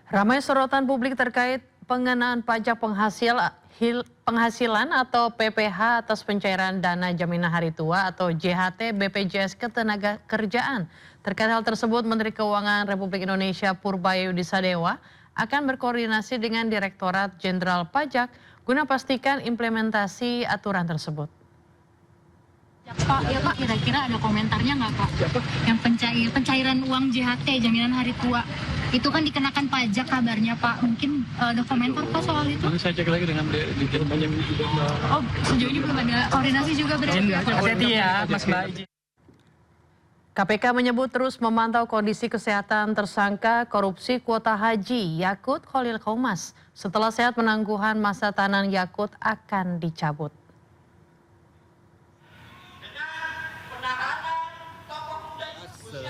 Ramai sorotan publik terkait pengenaan pajak penghasilan atau PPh atas pencairan dana jaminan hari tua atau JHT BPJS Ketenagakerjaan. Terkait hal tersebut, Menteri Keuangan Republik Indonesia Purbayudisa Sadewa akan berkoordinasi dengan Direktorat Jenderal Pajak guna pastikan implementasi aturan tersebut. Pak, ya Pak, kira-kira ada komentarnya nggak Pak? Yang pencairan uang JHT, jaminan hari tua, itu kan dikenakan pajak kabarnya Pak. Mungkin ada komentar Pak soal itu? Nanti saya cek lagi dengan Dirjen Pajak juga. Oh, sejauh ini belum ada koordinasi juga berarti ya Pak? Hati-hati ya, Mas Mbak. KPK menyebut terus memantau kondisi kesehatan tersangka korupsi kuota haji Yakut Khalil Qomas. Setelah sehat, penangguhan masa tahanan Yakut akan dicabut.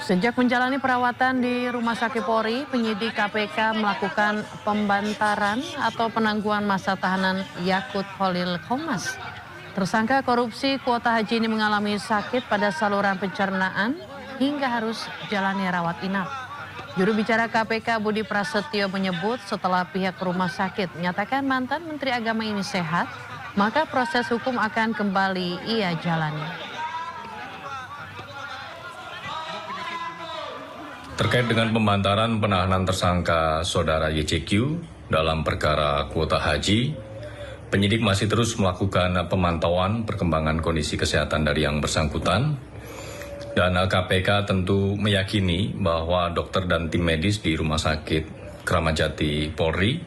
Sejak menjalani perawatan di Rumah Sakit Polri, penyidik KPK melakukan pembantaran atau penangguhan masa tahanan Yakut Khalil Qomas. Tersangka korupsi kuota haji ini mengalami sakit pada saluran pencernaan hingga harus jalani rawat inap. Juru bicara KPK Budi Prasetyo menyebut setelah pihak rumah sakit menyatakan mantan Menteri Agama ini sehat, maka proses hukum akan kembali ia jalani. Terkait dengan pembantaran penahanan tersangka saudara YCQ dalam perkara kuota haji, penyidik masih terus melakukan pemantauan perkembangan kondisi kesehatan dari yang bersangkutan. Dan KPK tentu meyakini bahwa dokter dan tim medis di Rumah Sakit Kramat Jati Polri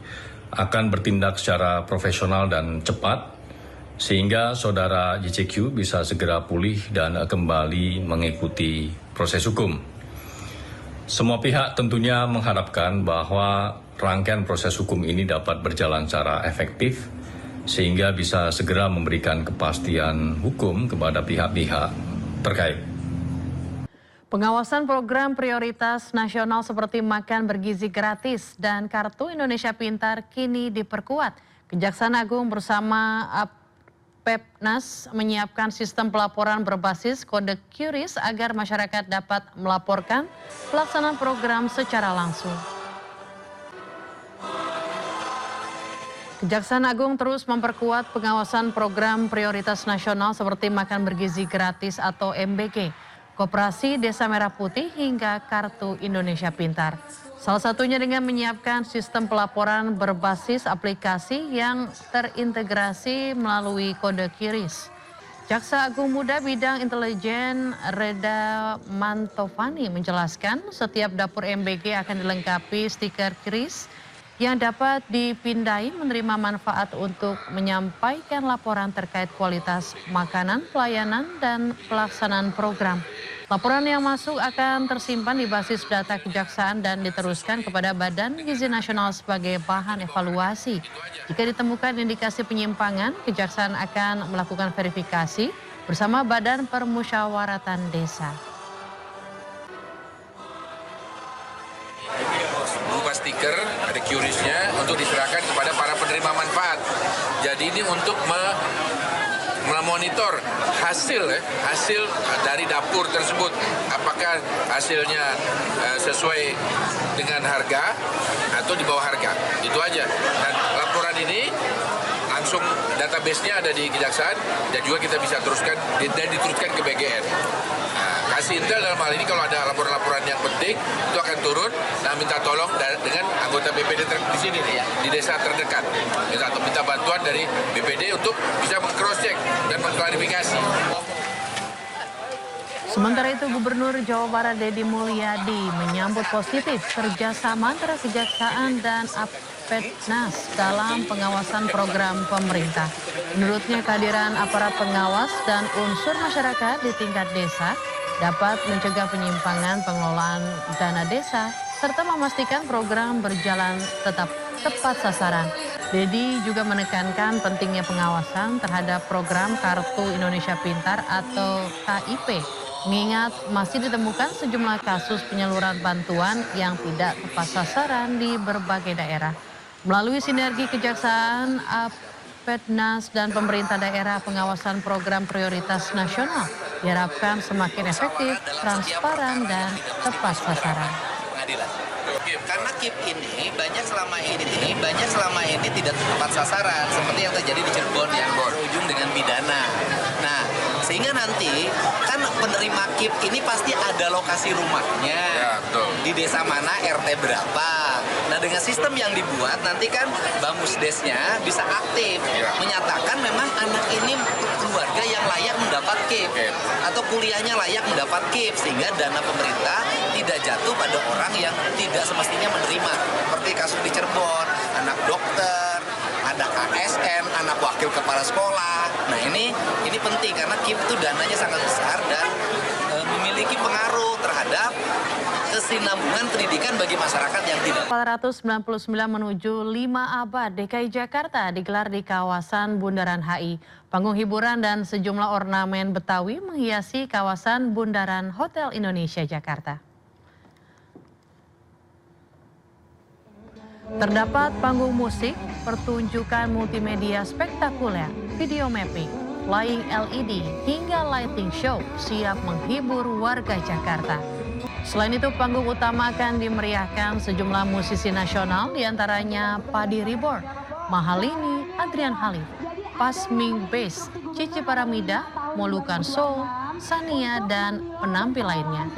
akan bertindak secara profesional dan cepat sehingga saudara YCQ bisa segera pulih dan kembali mengikuti proses hukum. Semua pihak tentunya mengharapkan bahwa rangkaian proses hukum ini dapat berjalan secara efektif sehingga bisa segera memberikan kepastian hukum kepada pihak-pihak terkait. Pengawasan program prioritas nasional seperti makan bergizi gratis dan Kartu Indonesia Pintar kini diperkuat. Kejaksaan Agung bersama Pepnas menyiapkan sistem pelaporan berbasis kode QRIS agar masyarakat dapat melaporkan pelaksanaan program secara langsung. Kejaksaan Agung terus memperkuat pengawasan program prioritas nasional seperti makan bergizi gratis atau MBG, Koperasi Desa Merah Putih hingga Kartu Indonesia Pintar. Salah satunya dengan menyiapkan sistem pelaporan berbasis aplikasi yang terintegrasi melalui kode QRIS. Jaksa Agung Muda Bidang Intelijen Reda Mantovani menjelaskan setiap dapur MBG akan dilengkapi stiker QRIS yang dapat dipindai menerima manfaat untuk menyampaikan laporan terkait kualitas makanan, pelayanan, dan pelaksanaan program. Laporan yang masuk akan tersimpan di basis data kejaksaan dan diteruskan kepada Badan Gizi Nasional sebagai bahan evaluasi. Jika ditemukan indikasi penyimpangan, kejaksaan akan melakukan verifikasi bersama Badan Permusyawaratan Desa. Berupa stiker, ada QRIS-nya untuk diserahkan kepada para penerima manfaat. Jadi ini untuk memonitor hasil dari dapur tersebut, apakah hasilnya sesuai dengan harga atau di bawah harga, itu aja. Dan laporan ini langsung database-nya ada di kejaksaan dan juga kita bisa teruskan dan diteruskan ke BGN. Kasih Intel dalam hal ini kalau ada laporan-laporan yang penting itu akan turun dan minta tolong dengan anggota BPD di sini nih, di desa terdekat, atau minta bantuan dari BPD untuk bisa meng-cross-check dan mengklarifikasi. Sementara itu, Gubernur Jawa Barat Deddy Mulyadi menyambut positif kerjasama antara Kejaksaan dan Pepnas dalam pengawasan program pemerintah. Menurutnya, kehadiran aparat pengawas dan unsur masyarakat di tingkat desa dapat mencegah penyimpangan pengelolaan dana desa serta memastikan program berjalan tetap tepat sasaran. Deddy juga menekankan pentingnya pengawasan terhadap program Kartu Indonesia Pintar atau KIP, mengingat masih ditemukan sejumlah kasus penyaluran bantuan yang tidak tepat sasaran di berbagai daerah. Melalui sinergi Kejaksaan, Pepnas dan pemerintah daerah, pengawasan program prioritas nasional diharapkan semakin efektif, transparan, dan tepat sasaran. Karena KIP ini banyak selama ini tidak tepat sasaran seperti yang terjadi di Cirebon yang berujung dengan pidana. Nah, sehingga nanti kan penerima KIP ini pasti ada lokasi rumahnya. Ya, betul. Di desa mana, RT berapa. Nah, dengan sistem yang dibuat nanti kan Bamusdesnya bisa aktif menyatakan memang anak ini keluarga yang layak mendapat KIP atau kuliahnya layak mendapat KIP, sehingga dana pemerintah tidak jatuh pada orang yang tidak semestinya menerima. Seperti kasus di Cirebon, anak dokter, ada ASN, anak wakil kepala sekolah. Nah, ini penting karena KIP itu dananya sangat besar dan memiliki pengaruh terhadap kesinambungan pendidikan bagi masyarakat yang tidak. 499 menuju 5 abad DKI Jakarta digelar di kawasan Bundaran HI. Panggung hiburan dan sejumlah ornamen Betawi menghiasi kawasan Bundaran Hotel Indonesia Jakarta. Terdapat panggung musik, pertunjukan multimedia spektakuler, video mapping, flying LED, hingga lighting show siap menghibur warga Jakarta. Selain itu, panggung utama akan dimeriahkan sejumlah musisi nasional, diantaranya Padi Reborn, Mahalini, Adrian Halif, Pasming Bass, Cici Paramida, Molukan Soul, Sania, dan penampil lainnya.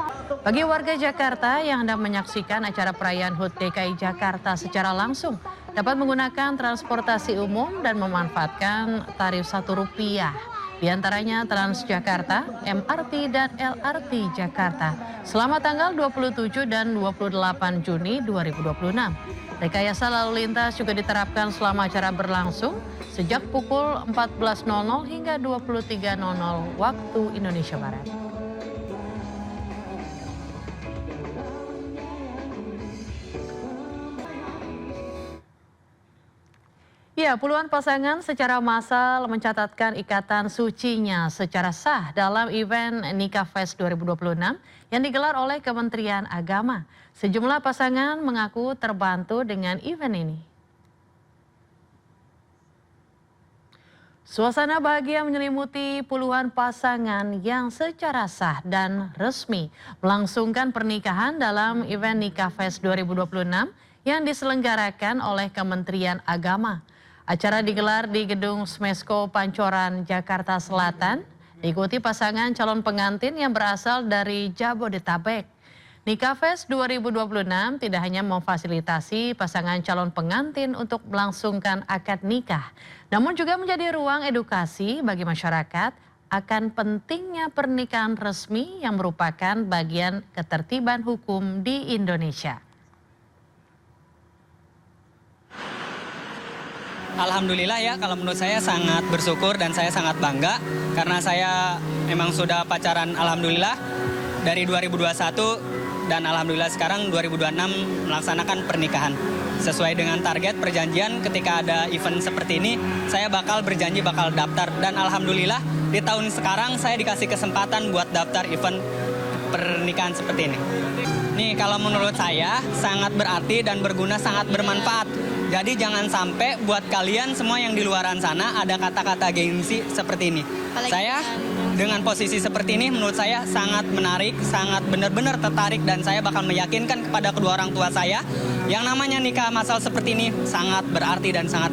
Bagi warga Jakarta yang hendak menyaksikan acara perayaan HUT DKI Jakarta secara langsung, dapat menggunakan transportasi umum dan memanfaatkan tarif Rp1, di antaranya Transjakarta, MRT, dan LRT Jakarta, selama tanggal 27 dan 28 Juni 2026. Rekayasa lalu lintas juga diterapkan selama acara berlangsung sejak pukul 14.00 hingga 23.00 waktu Indonesia Barat. Ya, puluhan pasangan secara massal mencatatkan ikatan sucinya secara sah dalam event Nikah Fest 2026 yang digelar oleh Kementerian Agama. Sejumlah pasangan mengaku terbantu dengan event ini. Suasana bahagia menyelimuti puluhan pasangan yang secara sah dan resmi melangsungkan pernikahan dalam event Nikah Fest 2026 yang diselenggarakan oleh Kementerian Agama. Acara digelar di Gedung Smesko Pancoran, Jakarta Selatan, diikuti pasangan calon pengantin yang berasal dari Jabodetabek. Nikah Fest 2026 tidak hanya memfasilitasi pasangan calon pengantin untuk melangsungkan akad nikah, namun juga menjadi ruang edukasi bagi masyarakat akan pentingnya pernikahan resmi yang merupakan bagian ketertiban hukum di Indonesia. Alhamdulillah ya, kalau menurut saya sangat bersyukur dan saya sangat bangga karena saya memang sudah pacaran alhamdulillah dari 2021 dan alhamdulillah sekarang 2026 melaksanakan pernikahan. Sesuai dengan target perjanjian ketika ada event seperti ini, saya bakal berjanji bakal daftar dan alhamdulillah di tahun sekarang saya dikasih kesempatan buat daftar event pernikahan seperti ini. Nih kalau menurut saya sangat berarti dan berguna, sangat bermanfaat. Jadi jangan sampai buat kalian semua yang di luaran sana ada kata-kata gengsi seperti ini. Saya dengan posisi seperti ini menurut saya sangat menarik, sangat benar-benar tertarik dan saya bakal meyakinkan kepada kedua orang tua saya yang namanya nikah massal seperti ini sangat berarti dan sangat